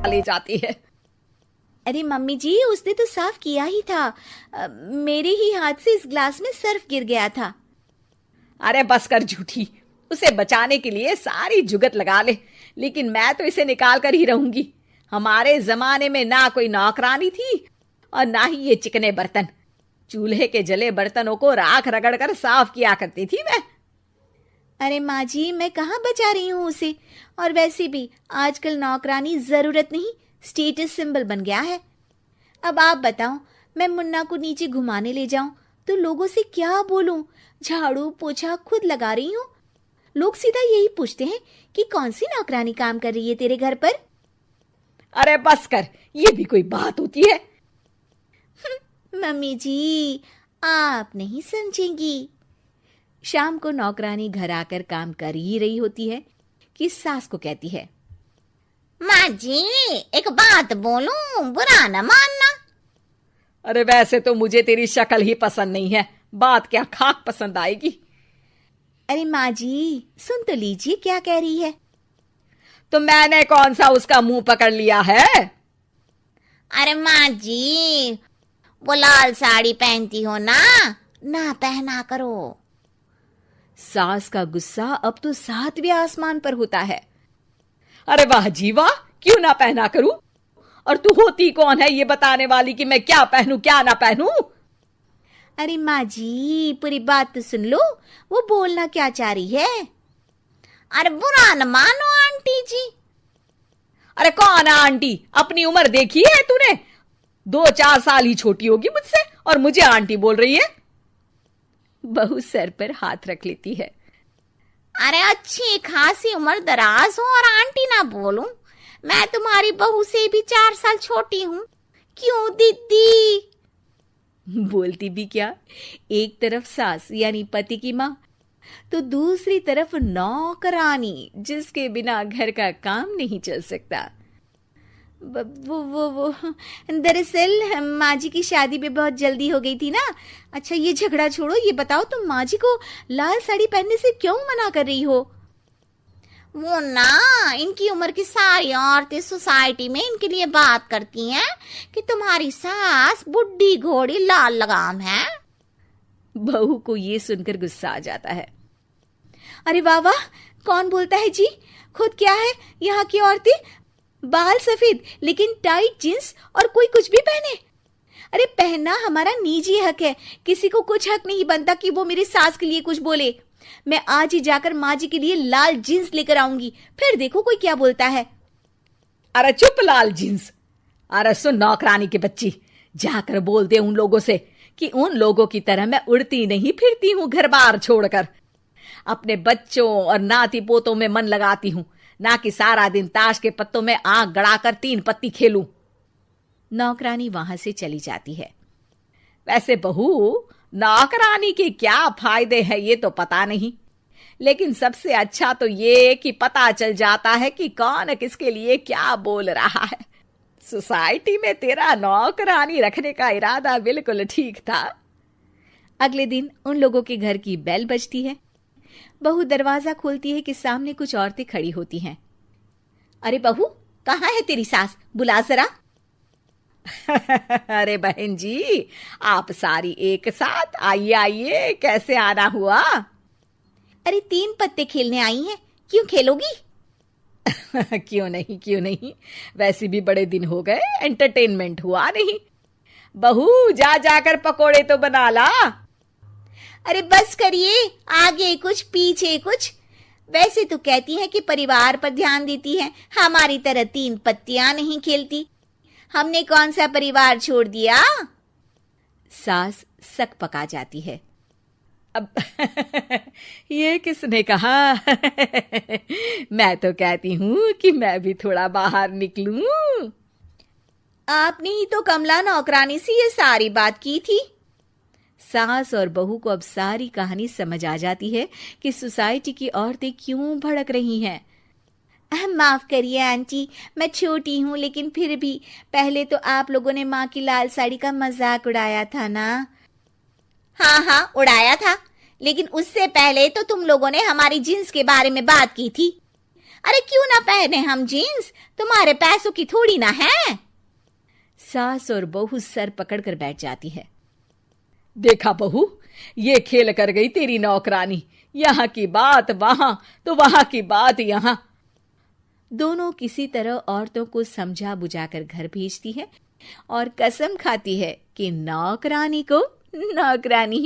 ले जाती है। अरे मम्मी जी, उसने तो साफ किया ही था। मेरे ही हाथ से इस ग्लास में सर्फ गिर गया था। अरे बस कर झूठी, उसे बचाने के लिए सारी जुगत लगा ले, लेकिन मैं तो इसे निकाल कर ही रहूंगी। हमारे जमाने में ना कोई नौकरानी थी और ना ही ये चिकने बर्तन। चूल्हे के जले बर्तनों को राख रगड़ कर साफ किया करती थी मैं। अरे माँ जी, मैं कहाँ बचा रही हूँ उसे। और वैसे भी आजकल नौकरानी जरूरत नहीं, स्टेटस सिंबल बन गया है। अब आप बताओ, मैं मुन्ना को नीचे घुमाने ले जाऊं तो लोगों से क्या बोलूं? झाड़ू पोछा खुद लगा रही हूँ। लोग सीधा यही पूछते हैं कि कौन सी नौकरानी काम कर रही है तेरे घर पर। अरे बस कर, ये भी कोई बात होती है? मम्मी जी, आप नहीं समझेंगी। शाम को नौकरानी घर आकर काम कर ही रही होती है कि सास को कहती है, माँ जी एक बात बोलूं, बुरा न मानना। अरे वैसे तो मुझे तेरी शक्ल ही पसंद नहीं है, बात क्या खाक पसंद आएगी। अरे माँ जी, सुन तो लीजिए क्या कह रही है। तो मैंने कौन सा उसका मुंह पकड़ लिया है? अरे माँ जी, वो लाल साड़ी पहनती हो ना, ना पहना करो। सास का गुस्सा अब तो 7वें आसमान पर होता है। अरे वाह जी वाह, क्यों ना पहना करूं? और तू होती कौन है ये बताने वाली कि मैं क्या पहनूं क्या ना पहनूं? अरे माँ जी, पूरी बात तो सुन लो, वो बोलना क्या चाह रही है। अरे बुरा न मानो आंटी जी। अरे कौन है आंटी? अपनी उम्र देखी है तूने? 2-4 साल ही छोटी होगी मुझसे और मुझे आंटी बोल रही है। बहू सर पर हाथ रख लेती है। अरे अच्छी खासी उम्र दराज हो और आंटी ना बोलूं? मैं तुम्हारी बहू से भी 4 साल छोटी हूं। क्यों दीदी? बोलती भी क्या, एक तरफ सास यानी पति की माँ, तो दूसरी तरफ नौकरानी जिसके बिना घर का काम नहीं चल सकता। वो दरअसल माँ जी की शादी भी बहुत जल्दी हो गई थी ना। अच्छा ये झगड़ा छोड़ो, ये बताओ तुम माँ जी को लाल साड़ी पहनने से क्यों मना कर रही हो? वो ना, इनकी उम्र की सारी औरतें सोसाइटी में इनके लिए बात करती हैं कि तुम्हारी सास बुढ़ी घोड़ी लाल लगाम है। बहू को ये सुनकर गुस्सा आ जाता है। अरे वाह वाह, कौन बोलता है जी? खुद क्या है यहाँ की औरतें, बाल सफेद लेकिन टाइट जींस और कोई कुछ भी पहने। अरे पहनना हमारा निजी हक है, किसी को कुछ हक नहीं बनता कि वो मेरी सास के लिए कुछ बोले। मैं आज ही जाकर माँ जी के लिए लाल जींस लेकर आऊंगी, फिर देखो कोई क्या बोलता है। अरे चुप लाल जींस। अरे सुन नौकरानी की बच्ची, जाकर बोल दे उन लोगों से कि उन लोगों की तरह मैं उड़ती नहीं फिरती हूँ घर बार छोड़कर। अपने बच्चों और नाती पोतों में मन लगाती हूँ, ना कि सारा दिन ताश के पत्तों में आंख गड़ाकर 3 पत्ती खेलूं। नौकरानी वहां से चली जाती है। वैसे बहू, नौकरानी के क्या फायदे हैं ये तो पता नहीं, लेकिन सबसे अच्छा तो ये कि पता चल जाता है कि कौन किसके लिए क्या बोल रहा है। सोसाइटी में तेरा नौकरानी रखने का इरादा बिल्कुल ठीक था। अगले दिन उन लोगों के घर की बेल बजती है। बहू दरवाजा खोलती है कि सामने कुछ औरतें खड़ी होती हैं। अरे बहू, कहाँ है तेरी सास? बुला जरा। अरे बहन जी, आप सारी एक साथ आइए आइए, कैसे आना हुआ? अरे 3 पत्ते खेलने आई हैं, क्यों खेलोगी? क्यों नहीं क्यों नहीं, वैसे भी बड़े दिन हो गए, एंटरटेनमेंट हुआ नहीं। बहू जा जाकर पकोड़े तो बना ला। अरे बस करिए, आगे कुछ पीछे कुछ। वैसे तो कहती है कि परिवार पर ध्यान देती है, हमारी तरह 3 पत्तियां नहीं खेलती। हमने कौन सा परिवार छोड़ दिया? सास सक पका जाती है। अब ये किसने कहा? मैं तो कहती हूँ कि मैं भी थोड़ा बाहर निकलूं। आपने ही तो कमला नौकरानी से ये सारी बात की थी। सास और बहू को अब सारी कहानी समझ आ जाती है कि सोसाइटी की औरतें क्यों भड़क रही हैं। माफ करिए आंटी, मैं छोटी हूँ, लेकिन फिर भी पहले तो आप लोगों ने माँ की लाल साड़ी का मजाक उड़ाया था ना। हाँ हाँ उड़ाया था, लेकिन उससे पहले तो तुम लोगों ने हमारी जींस के बारे में बात की थी। अरे क्यों ना पहने हम जीन्स, तुम्हारे पैसों की थोड़ी ना है। सास और बहू सर पकड़कर बैठ जाती है। देखा बहू, ये खेल कर गई तेरी नौकरानी, यहाँ की बात वहां तो वहां की बात यहाँ। दोनों किसी तरह औरतों को समझा बुझाकर घर भेजती है और कसम खाती है कि नौकरानी को नौकरानी ही